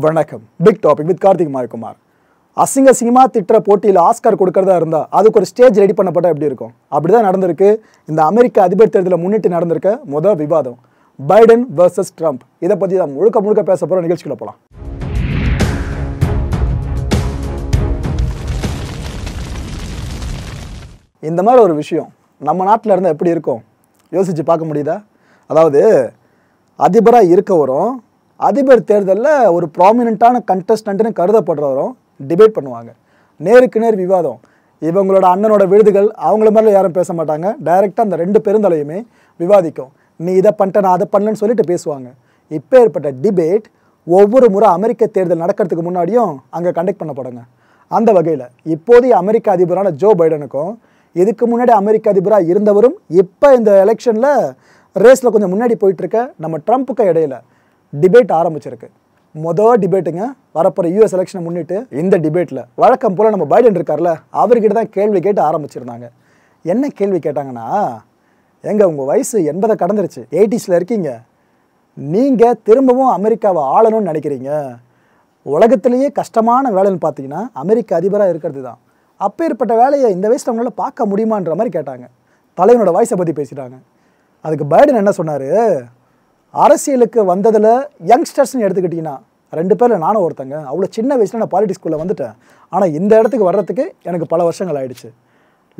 வணக்கம். Big topic with Karthick MaayaKumar. அசிங்க சினிமா திட்டுற போட்டியில் ஆஸ்கார் கொடுக்கறதா இருந்தால் அதுக்கு ஒரு ஸ்டேஜ் ரெடி பண்ணப்பட்டால் எப்படி இருக்கும்? அப்படி தான் நடந்திருக்கு. இந்த அமெரிக்க அதிபர் தேர்தலை முன்னிட்டு நடந்திருக்க முதல் விவாதம் பைடன் வர்சஸ் ட்ரம்ப். இதை பற்றி தான் முழுக்க பேச போகிற நிகழ்ச்சிக்குள்ள போகலாம். இந்த மாதிரி ஒரு விஷயம் நம்ம நாட்டில் இருந்தால் எப்படி இருக்கும் யோசித்து பார்க்க முடியுதா? அதாவது அதிபராக இருக்கவரும் அதிபர் தேர்தலில் ஒரு ப்ராமினெண்ட்டான கண்டஸ்டன்ட்னு கருதப்படுறவரும் டிபேட் பண்ணுவாங்க. நேருக்கு நேர் விவாதம். இவங்களோட அண்ணனோட விருதுகள் அவங்கள மாதிரிலாம் யாரும் பேச மாட்டாங்க. டைரெக்டாக அந்த ரெண்டு பெருந்தலையுமே விவாதிக்கும். நீ இதை பண்ணிட்ட நான் அதை பண்ணலன்னு சொல்லிட்டு பேசுவாங்க. இப்போ ஏற்பட்ட டிபேட் ஒவ்வொரு முறை அமெரிக்க தேர்தல் நடக்கிறதுக்கு முன்னாடியும் அங்கே கண்டக்ட் பண்ணப்படுங்க. அந்த வகையில் இப்போதைய அமெரிக்க அதிபரான ஜோ பைடனுக்கும் இதுக்கு முன்னாடி அமெரிக்க அதிபராக இருந்தவரும் இப்போ இந்த எலெக்ஷனில் ரேஸில் கொஞ்சம் முன்னாடி போயிட்டுருக்க நம்ம ட்ரம்ப்புக்கு இடையில டிபேட் ஆரம்பிச்சிருக்கு. மொதல் டிபேட்டுங்க வரப்போகிற யூஎஸ் எலெக்ஷனை முன்னிட்டு. இந்த டிபேட்டில் வழக்கம் போல் நம்ம பைடன் இருக்கார்ல அவர்கிட்ட தான் கேள்வி கேட்டு ஆரம்பிச்சிருந்தாங்க. என்ன கேள்வி கேட்டாங்கன்னா, எங்க உங்கள் வயசு 80 கடந்துருச்சு, 80s இருக்கீங்க, நீங்கள் திரும்பவும் அமெரிக்காவை ஆளணும்னு நினைக்கிறீங்க, உலகத்திலேயே கஷ்டமான வேலைன்னு பார்த்தீங்கன்னா அமெரிக்க அதிபராக இருக்கிறது தான், அப்பேற்பட்ட வேலையை இந்த வயசில் அவங்களால பார்க்க முடியுமான்ற மாதிரி கேட்டாங்க. தலைவனோட வயசை பற்றி பேசிட்டாங்க. அதுக்கு பைடன் என்ன சொன்னார், அரசியலுக்கு வந்ததில் யங்ஸ்டர்ஸ்னு எடுத்துக்கிட்டிங்கன்னா 2 பேரில் நானும் ஒருத்தங்க. அவ்வளோ சின்ன வயசில் நான் பாலிடிக்ஸ்குள்ளே வந்துட்டேன். ஆனால் இந்த இடத்துக்கு வர்றதுக்கு எனக்கு பல வருஷங்கள் ஆயிடுச்சு.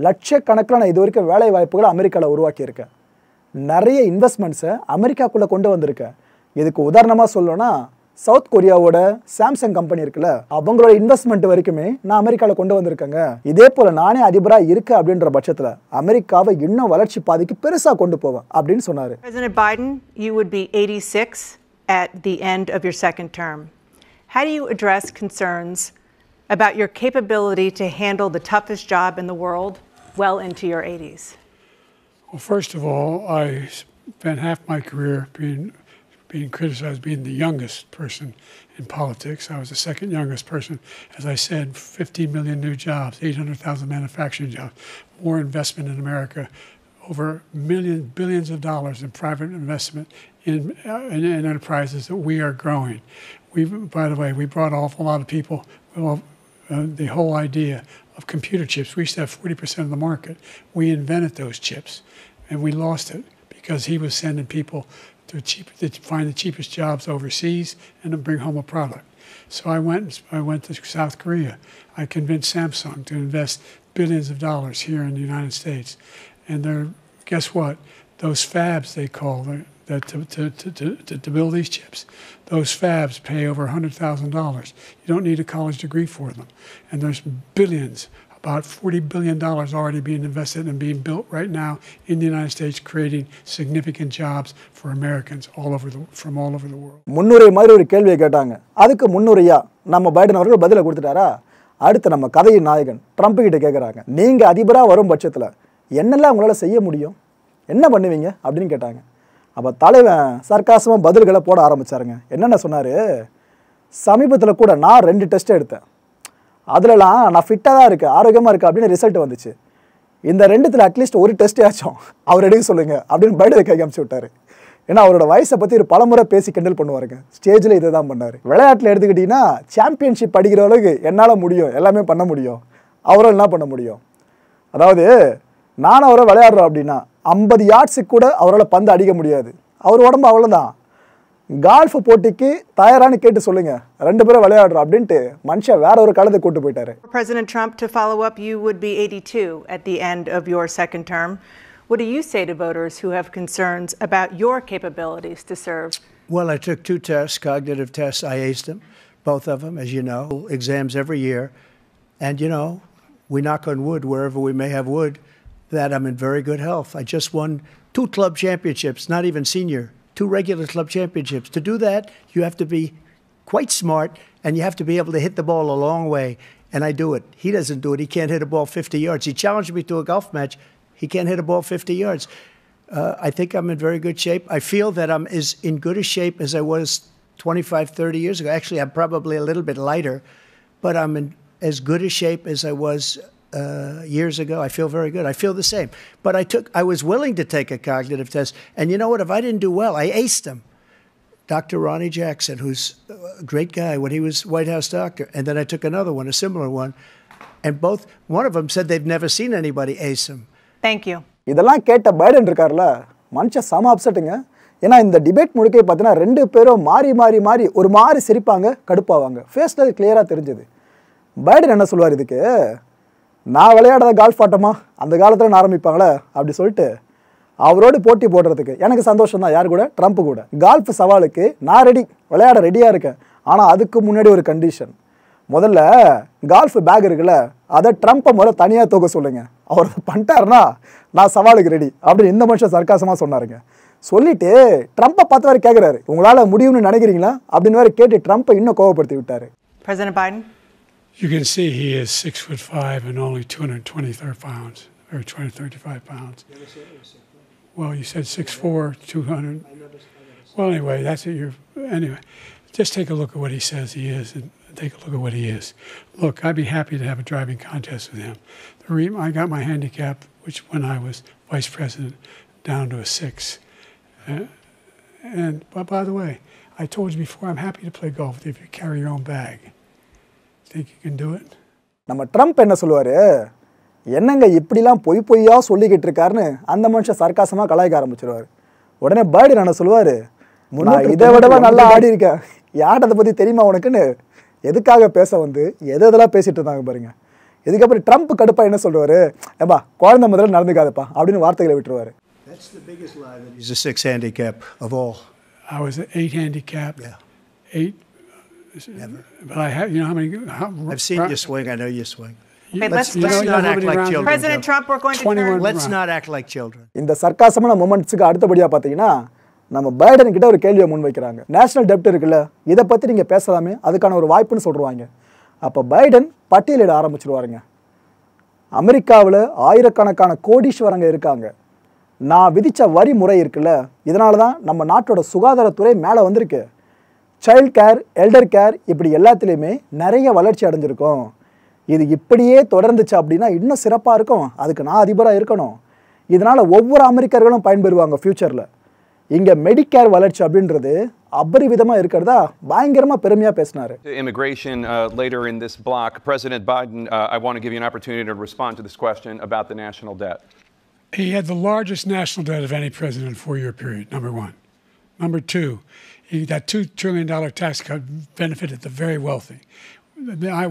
லட்சக்கணக்கில் நான் இது வரைக்கும் வேலை வாய்ப்புகளை அமெரிக்காவில் உருவாக்கியிருக்கேன். நிறைய இன்வெஸ்ட்மெண்ட்ஸை அமெரிக்காக்குள்ளே கொண்டு வந்திருக்கேன். இதுக்கு உதாரணமாக சொல்லணும்னா சவுத் கொரியாவோட சாம்சங் கம்பெனி இருக்குல்ல, அவங்களோட இன்வெஸ்ட்மெண்ட் வரைக்குமே நான் அமெரிக்காவில் கொண்டு வந்திருக்கேங்க. இதே போல் நானே அதிபராக இருக்கேன் அப்படின்ற பட்சத்தில் அமெரிக்காவை இன்னும் வளர்ச்சி பாதைக்கு பெருசாக கொண்டு போவேன் அப்படின்னு சொன்னார். President Biden, you would be 86 at the end of your second term. How do you address concerns about your capability to handle the toughest job in the world well into your 80s? Well, first of all, I spent half my career being criticized being the youngest person in politics. I was the second youngest person. As I said, 15 million new jobs, 800,000 manufacturing jobs, more investment in America, over billions of dollars in private investment in enterprises that we are growing. By the way, we brought an awful lot of people. The whole idea of computer chips, we used to have 40% of the market. We invented those chips, and we lost it because he was sending people to find the cheapest jobs overseas and to bring home a product. So I went to South Korea. I convinced Samsung to invest billions of dollars here in the United States. And guess what? Those fabs, they call to build these chips, those fabs pay over $100,000. You don't need a college degree for them. And there's billions, about $40 billion already being invested and being built right now in the United States, creating significant jobs for Americans from all over the world. முன்னுரை மாதிரி ஒரு கேள்வியை கேட்டாங்க. அதுக்கு முன்னுரையா நம்ம Biden அவர்கள் பதிலை கொடுத்துட்டாரா? அடுத்து நம்ம கதையின் நாயகன் ட்ரம்ப் கிட்ட கேட்குறாங்க, நீங்கள் அதிபராக வரும் பட்சத்தில் என்னெல்லாம் உங்களால் செய்ய முடியும், என்ன பண்ணுவீங்க அப்படின்னு கேட்டாங்க. அப்போ தலைவன் சர்க்காசமாக பதில்களை போட ஆரம்பித்தாருங்க. என்னென்ன சொன்னார், சமீபத்தில் கூட நான் 2 டெஸ்ட் எடுத்தேன், அதிலலாம் நான் ஃபிட்டாக தான் இருக்கேன், ஆரோக்கியமாக இருக்கேன் அப்படின்னு ரிசல்ட் வந்துச்சு. இந்த 2த்தில் அட்லீஸ்ட் ஒரு டெஸ்ட் ஆச்சும் அவர் எடுக்க சொல்லுங்கள் அப்படின்னு பைடனை கை காமிச்சு விட்டார். ஏன்னா அவரோட வயசை பற்றி ஒரு பலமுறை பேசி கிண்டல் பண்ணுவாருங்க. ஸ்டேஜில் இதை தான் பண்ணார். விளையாட்டில் எடுத்துக்கிட்டிங்கன்னா சாம்பியன்ஷிப் அடிக்கிற அளவுக்கு என்னால் முடியும், எல்லாமே பண்ண முடியும், அவரால் என்ன பண்ண முடியும். அதாவது நானும் அவரை விளையாடுறோம் அப்படின்னா 50 யார்ட்ஸுக்கு கூட அவரால் பந்து அடிக்க முடியாது. அவர் உடம்பு அவ்வளோதான். கால்ஃப் போட்டிக்கு தயாரானு கேட்டு சொல்லுங்க, 2 பேரும் விளையாடுறோம் அப்படின்ட்டு மனுஷன் வேற ஒரு காலத்தை கூட்டு போயிட்டாரு. President Trump, to follow up, you would be 82 at the end of your second term. What do you say to voters who have concerns about your capabilities to serve? Well, I took 2 tests, cognitive tests. I aced them, both of them, as you know. Exams every year. And, you know, we knock on wood wherever we may have wood, that I'm in very good health. I just won 2 club championships, not even senior. 2 regular club championships. To do that, you have to be quite smart, and you have to be able to hit the ball a long way, and I do it. He doesn't do it. He can't hit a ball 50 yards. He challenged me to a golf match. He can't hit a ball 50 yards. I think I'm in very good shape. I feel that I'm as in good a shape as I was 25, 30 years ago. Actually, I'm probably a little bit lighter, but I'm in as good a shape as I was years ago. I feel very good. I feel the same. But I was willing to take a cognitive test. And you know what? If I didn't do well, I aced them. Dr. Ronnie Jackson, who's a great guy when he was White House doctor. And then I took another one, a similar one. And one of them said they've never seen anybody ace him. Thank you. இதெல்லாம் கேட்ட Biden இருக்கார்ல, மனுஷன் செம அப்செட்டுங்க. ஏன்னா இந்த debate முடிக்க பார்த்தீங்கன்னா 2 பேரும் மாறி ஒரு மாதிரி சிரிப்பாங்க, கடுப்பாவாங்க. ஃபேஸில் கிளியராக தெரிஞ்சது. பைடன் என்ன சொல்லுவார் இதுக்கு, நான் விளையாடாத கால்ஃப் ஆட்டமா அந்த காலத்தில் ஆரம்பிப்பாங்களே அப்படி சொல்லிட்டு அவரோடு போட்டி போடுறதுக்கு எனக்கு சந்தோஷம் தான். யார் கூட? ட்ரம்ப் கூட. கால்ஃப் சவாலுக்கு நான் விளையாட ரெடியாக இருக்கேன். ஆனால் அதுக்கு முன்னாடி ஒரு கண்டிஷன். முதல்ல கால்ஃப் பேக் இருக்குல்ல, அதை ட்ரம்ப்பை முதல்ல தனியாக தூக்க சொல்லுங்கள். அவர் பண்ணிட்டாருன்னா நான் சவாலுக்கு ரெடி அப்படின்னு இந்த மனுஷன் சர்க்காசமாக சொன்னாருங்க. சொல்லிட்டு ட்ரம்ப்பை பார்த்து வேறு கேட்குறாரு, உங்களால் முடியும்னு நினைக்கிறீங்களா அப்படின்னு வேறு கேட்டு ட்ரம்ப்பை இன்னும் கோவப்படுத்தி விட்டார். President Biden? You can see he is 6'5" and only 223 pounds, or 235 pounds. Well, you said 6'4", 200. Well, anyway, that's it. Anyway, just take a look at what he says he is, and take a look at what he is. Look, I'd be happy to have a driving contest with him. I got my handicap, which when I was vice president, down to a 6. But by the way, I told you before, I'm happy to play golf if you carry your own bag. Think you can do it? நம்ம Trump என்ன சொல்லுவார், என்னங்க இப்படிலாம் பொய்யா சொல்லிக்கிட்டு இருக்காருன்னு அந்த மனுஷன் சர்க்காசமாக கலாய்க்க ஆரம்பிச்சிருவார். உடனே பைடன் என்ன சொல்லுவார், இதை விடவா நல்லா ஆடி இருக்கேன், யார்டதை பற்றி தெரியுமா உனக்குன்னு எதுக்காக பேச வந்து எதெல்லாம் பேசிகிட்டு இருந்தாங்க பாருங்க. இதுக்கப்புறம் ட்ரம்ப் கடுப்பா என்ன சொல்லுவார், ஏப்பா குழந்தை முதல்ல நடந்துக்காதப்பா அப்படின்னு வார்த்தைகளை விட்டுருவார். That's the biggest lie, that he's a 6 handicap of all. I was an 8 handicap. Yeah. 8. Never. But I have, you know how many... I've seen you swing. I know you swing. Okay, let's not act like children. President Trump, we're going to turn. Let's not act like children. இந்த சர்க்காசமான மொமெண்ட்ஸுக்கு அடுத்தபடியாக பார்த்தீங்கன்னா நம்ம Biden கிட்ட ஒரு கேள்வியை முன் வைக்கிறாங்க. National டெப்ட் இருக்குல்ல, இதை பற்றி நீங்கள் பேசலாமே, அதுக்கான ஒரு வாய்ப்புன்னு சொல்லுவாங்க. அப்போ பைடன் பட்டியலிட ஆரம்பிச்சிருவாருங்க. அமெரிக்காவில் ஆயிரக்கணக்கான கோடீஸ்வரங்க இருக்காங்க. நான் விதித்த வரி முறை இருக்குல்ல, இதனால தான் நம்ம நாட்டோட சுகாதாரத்துறை மேலே வந்திருக்கு. சைல்ட் கேர், எல்டர் கேர், இப்படி எல்லாத்துலேயுமே நிறைய வளர்ச்சி அடைஞ்சிருக்கும். இது இப்படியே தொடர்ந்துச்சு அப்படின்னா இன்னும் சிறப்பாக இருக்கும். அதுக்கு நான் அதிபராக இருக்கணும். இதனால் ஒவ்வொரு அமெரிக்கர்களும் பயன்பெறுவாங்க ஃப்யூச்சரில். இங்கே மெடிக்கேர் வளர்ச்சி அப்படின்றது அபரிவிதமாக இருக்கிறதா பயங்கரமாக பெருமையாக பேசினார். Immigration later in this block. President Biden, I want to give you an opportunity to respond to this question about the national debt. He had the largest national debt of any president in a 4-year period, number one. Number two, that $2 trillion tax cut benefited the very wealthy.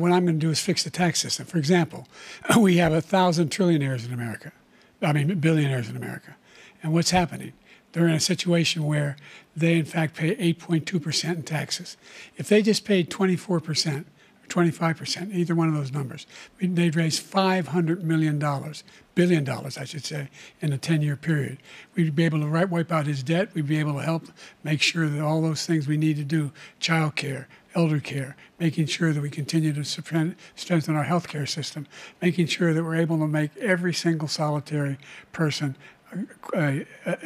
What I'm going to do is fix the tax system. For example, we have 1,000 trillionaires in America. Billionaires in America. And what's happening? They're in a situation where they, in fact, pay 8.2% in taxes. If they just paid 24%, 25%, either one of those numbers, they'd raise $500 billion, I should say, in a 10-year period. We'd be able to wipe out his debt. We'd be able to help make sure that all those things we need to do, child care, elder care, making sure that we continue to strengthen our healthcare system, making sure that we're able to make every single solitary person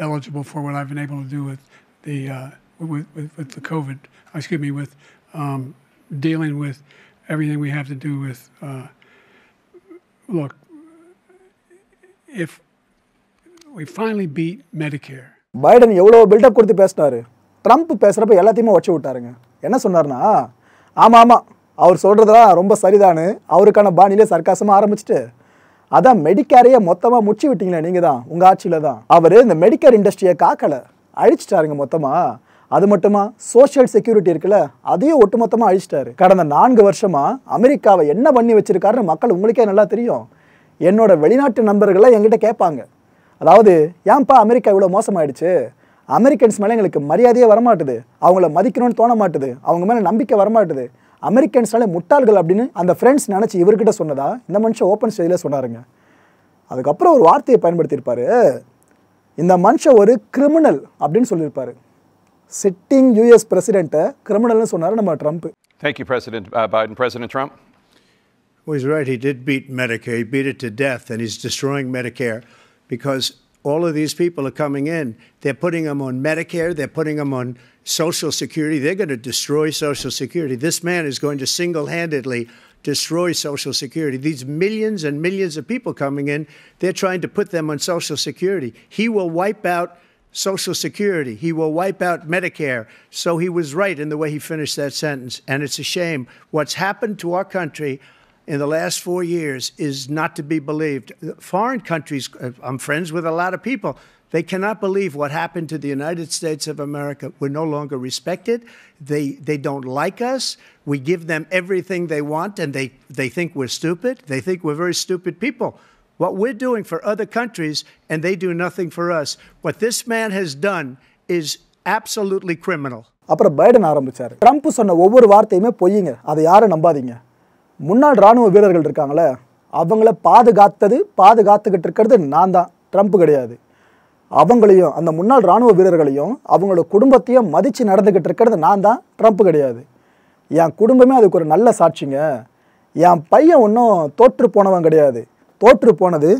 eligible for what I've been able to do with the COVID, with dealing with everything we have to do with, look, if we finally beat Medicare. Biden எவ்வளோ build up கொடுத்து பேசினாரு. Trump பேசுகிறப்ப எல்லாத்தையுமே வச்சு விட்டாருங்க. என்ன சொன்னார்னா, ஆமாம் அவர் சொல்கிறதெல்லாம் ரொம்ப சரிதானு அவருக்கான பாணியிலே சர்க்காசமாக ஆரம்பிச்சுட்டு, அதான் மெடிக்கேரையே மொத்தமாக முடிச்சு விட்டீங்களே நீங்கள் தான், உங்கள் ஆட்சியில் தான். அவர் இந்த மெடிக்கேர் இண்டஸ்ட்ரியை காக்கலை, அழிச்சிட்டாருங்க மொத்தமாக. அது மட்டுமா சோஷியல் செக்யூரிட்டி இருக்குல்ல, அதையும் ஒட்டுமொத்தமாக அழிச்சிட்டாரு. கடந்த 4 வருஷமாக அமெரிக்காவை என்ன பண்ணி வச்சிருக்காருன்னு மக்கள் உங்களுக்கே நல்லா தெரியும். என்னோட வெளிநாட்டு நண்பர்கள்லாம் என்கிட்ட கேட்பாங்க, அதாவது ஏன்பா அமெரிக்கா இவ்வளோ மோசமாயிடுச்சு, அமெரிக்கன்ஸ் மேலே எங்களுக்கு மரியாதையே வரமாட்டுது, அவங்கள மதிக்கணும்னு தோண மாட்டுது, அவங்க மேலே நம்பிக்கை வரமாட்டுது, அமெரிக்கன்ஸ்னாலே முட்டாள்கள் அப்படின்னு அந்த ஃப்ரெண்ட்ஸ் நினச்சி இவர்கிட்ட சொன்னதா இந்த மனுஷன் ஓப்பன் ஸ்டேஜில் சொன்னாருங்க. அதுக்கப்புறம் ஒரு வார்த்தையை பயன்படுத்தியிருப்பார், இந்த மனுஷன் ஒரு கிரிமினல் அப்படின்னு சொல்லியிருப்பார். சிட்டிங் யூஎஸ் பிரசிடென்ட்டை கிரிமினல்னு சொன்னார் நம்ம Trump. Thank you, President Biden. President Trump? Well, he's right. He did beat Medicare. He beat it to death, and he's destroying Medicare because all of these people are coming in. They're putting them on Medicare. They're putting them on Social Security. They're going to destroy Social Security. This man is going to single-handedly destroy Social Security. These millions and millions of people coming in, they're trying to put them on Social Security. He will wipe out Social Security. He will wipe out Medicare. So he was right in the way he finished that sentence. And it's a shame. What's happened to our country in the last 4 years is not to be believed. Foreign countries, I'm friends with a lot of people. They cannot believe what happened to the United States of America. We're no longer respected. They don't like us. We give them everything they want, and they think we're stupid. They think we're very stupid people. What we're doing for other countries, and they do nothing for us. What this man has done is absolutely criminal. அப்புறம் Biden ஆரம்பிச்சார். Trump சொன்ன ஒவ்வொரு வார்த்தையுமே பொய்யுங்க. அதை யாரும் நம்பாதீங்க. முன்னாள் ராணுவ வீரர்கள் இருக்காங்களே, அவங்கள பாதுகாத்துக்கிட்டு இருக்கிறது நான் தான், ட்ரம்ப் கிடையாது. அவங்களையும் அந்த முன்னாள் ராணுவ வீரர்களையும் அவங்களோட குடும்பத்தையும் மதித்து நடந்துக்கிட்டு இருக்கிறது நான் தான், ட்ரம்ப் கிடையாது. என் குடும்பமே அதுக்கு ஒரு நல்ல சாட்சிங்க. என் பையன் ஒன்றும் தோற்று போனவன் கிடையாது. தோற்று போனது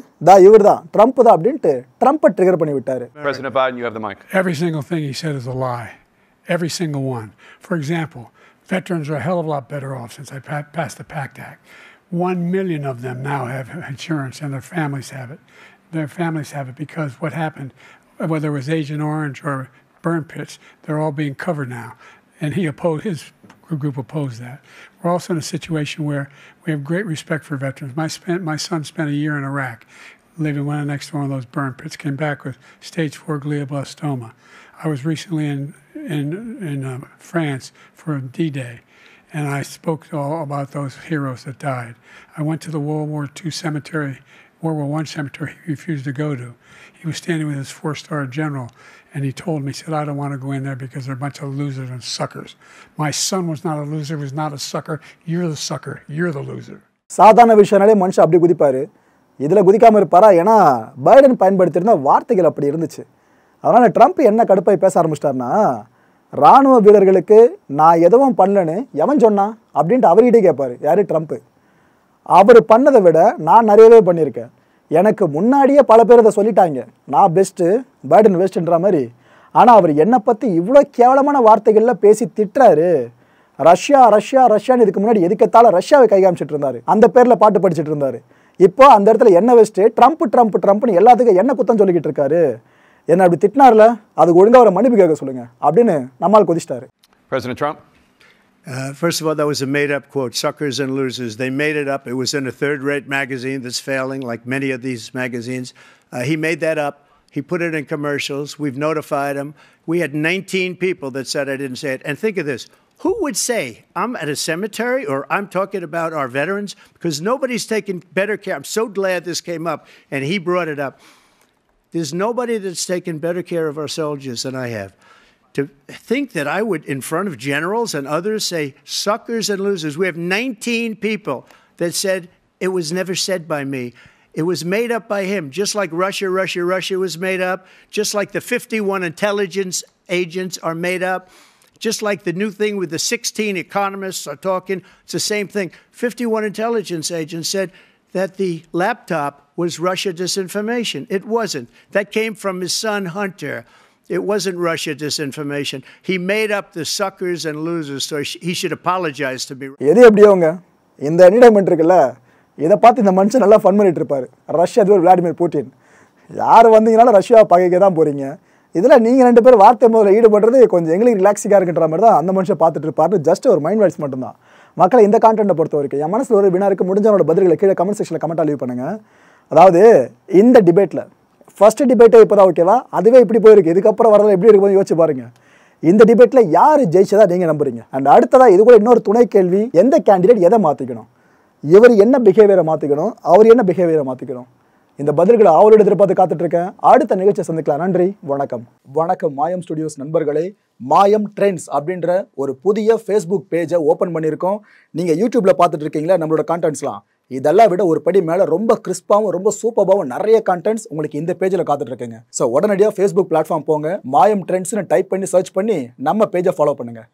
இவர் தான், ட்ரம்ப் தான் அப்படின்ட்டு ட்ரம்ப்பை ட்ரிகர் பண்ணி விட்டாரு. President Biden, you have the mic. Every single thing he said is a lie. Every single one. For example, veterans are a hell of a lot better off since I passed the PACT Act. 1 million of them now have insurance, and their families have it. Their families have it because what happened, whether it was Agent Orange or burn pits, they're all being covered now. And his group opposed that. We're also in a situation where we have great respect for veterans. My son spent a year in Iraq, living next to one of those burn pits, came back with stage 4 glioblastoma. I was recently in France for D-Day, and I spoke all about those heroes that died. I went to the World War I cemetery he refused to go to. He was standing with his 4-star general, and he told me, he said, I don't want to go in there because they're a bunch of losers and suckers. My son was not a loser, was not a sucker. You're the sucker. You're the loser. சாதாரண விஷயனாலே மனுஷன் அப்படி குதிப்பார். இதில் குதிக்காமல் இருப்பாரா? ஏன்னா Biden பயன்படுத்தியிருந்த வார்த்தைகள் அப்படி இருந்துச்சு. அதனால் ட்ரம்ப் என்ன கடுப்பாய் பேச ஆரம்பிச்சிட்டாருன்னா, ராணுவ வீரர்களுக்கு நான் எதுவும் பண்ணலன்னு எவன் சொன்னான் அப்படின்ட்டு அவர்கிட்டே கேட்பார். யார்? ட்ரம்ப்பு. அவர் பண்ணதை விட நான் நிறையவே பண்ணியிருக்கேன். எனக்கு முன்னாடியே பல பேர் அதை சொல்லிட்டாங்க, நான் பெஸ்ட்டு, பைடன் பெஸ்ட்டுன்ற மாதிரி. ஆனால் அவர் என்னை பற்றி இவ்வளோ கேவலமான வார்த்தைகளில் பேசி திட்டுறாரு. ரஷ்யான்னு இதுக்கு முன்னாடி எதுக்கத்தாலும் ரஷ்யாவை கைகாமிச்சிட்டு இருந்தார். அந்த பேரில் பாட்டு படிச்சுட்டு இருந்தார். இப்போ அந்த இடத்துல என்ன வெஸ்ட்டு, ட்ரம்ப்னு எல்லாத்துக்கும் என்ன குத்தம் சொல்லிக்கிட்டு இருக்காரு. என்ன அப்படி திட்டினார்ல, அதுக்கு ஒழுங்காக அவரை மன்னிப்பு கேட்க சொல்லுங்கள் அப்படின்னு நம்மால் கொதிச்சிட்டாரு. President Trump? First of all, that was a made-up quote, suckers and losers. They made it up. It was in a third-rate magazine that's failing, like many of these magazines. He made that up. He put it in commercials. We've notified him. We had 19 people that said I didn't say it. And think of this. Who would say I'm at a cemetery or I'm talking about our veterans? Because nobody's taken better care. I'm so glad this came up, and he brought it up. There's nobody that's taken better care of our soldiers than I have. To think that I would, in front of generals and others, say suckers and losers. We have 19 people that said it was never said by me. It was made up by him, just like Russia was made up, just like the 51 intelligence agents are made up, just like the new thing with the 16 economists are talking. It's the same thing. 51 intelligence agents said that the laptop was Russia disinformation. It wasn't. That came from his son, Hunter. It wasn't Russia disinformation. He made up the suckers and losers, so he should apologize to me. எது எப்படியோங்க, இந்த entertainment இருக்குல்ல, இதை பார்த்து இந்த மனுஷன் நல்லா fun பண்ணிட்டு இருப்பாரு. ரஷ்யா அதிபர் விளாடிமிர் புட்டின். யார் வந்தீங்கனாலும் ரஷ்யாவை பகைக்க தான் போகிறீங்க. இதில் நீங்கள் 2 பேர் வார்த்தை முதல்ல ஈடுபடுறது கொஞ்சம் எங்களுக்கு ரிலாக்ஸிங்காக இருக்குன்ற மாதிரி தான் அந்த மனுஷன் பார்த்துட்டு இருப்பாரு. ஜஸ்ட் ஒரு மைண்ட் வாய்ஸ் மட்டும்தான். மக்களை இந்த கான்டென்ட்டை பொறுத்த வரைக்கும் என் மனசில் ஒரு வினா இருக்குது. முடிஞ்சவனோட பதில்களை கீழே கமெண்ட் செக்ஷனில் கமெண்ட்டாக லீவ் பண்ணுங்கள். அதாவது இந்த டிபேட்டில் ஃபஸ்ட்டு டிபேட்டே இப்போ தான் ஓகேவா, அதுவே இப்படி போயிருக்கு. இதுக்கப்புறம் வரதில் எப்படி இருக்கும்போது யோசிச்சு பாருங்கள். இந்த டிபேட்டில் யார் ஜெயிச்சதா நீங்கள் நம்புறீங்க? அண்ட் அடுத்ததாக இது கூட இன்னொரு துணை கேள்வி, எந்த கேண்டிடேட் எதை மாற்றிக்கணும், இவர் என்ன பிஹேவியரை மாற்றிக்கணும், அவர் என்ன பிஹேவியரை மாற்றிக்கணும்? இந்த பதில்களை அவரோட எதிர்பார்த்து காத்துட்ருக்கேன். அடுத்த நிகழ்ச்சியை சந்திக்கலாம். நன்றி, வணக்கம். மாயம் ஸ்டுடியோஸ் நண்பர்களே, மாயம் ட்ரெண்ட்ஸ் அப்படின்ற ஒரு புதிய ஃபேஸ்புக் பேஜை ஓப்பன் பண்ணியிருக்கோம். நீங்கள் யூடியூப்பில் பார்த்துட்டு இருக்கீங்களா நம்மளோட கான்டென்ட்ஸ்லாம், இதெல்லாம் விட ஒரு படி மேலே ரொம்ப கிறிஸ்பாகவும் ரொம்ப சூப்பராகவும் நிறைய கான்டென்ட்ஸ் உங்களுக்கு இந்த பேஜில் காத்துட்ருக்குங்க. ஸோ உடனடியாக ஃபேஸ்புக் பிளாட்ஃபார்ம் போங்க, மாயம் ட்ரெண்ட்ஸ்னு டைப் பண்ணி சர்ச் பண்ணி நம்ம பேஜை ஃபாலோ பண்ணுங்கள்.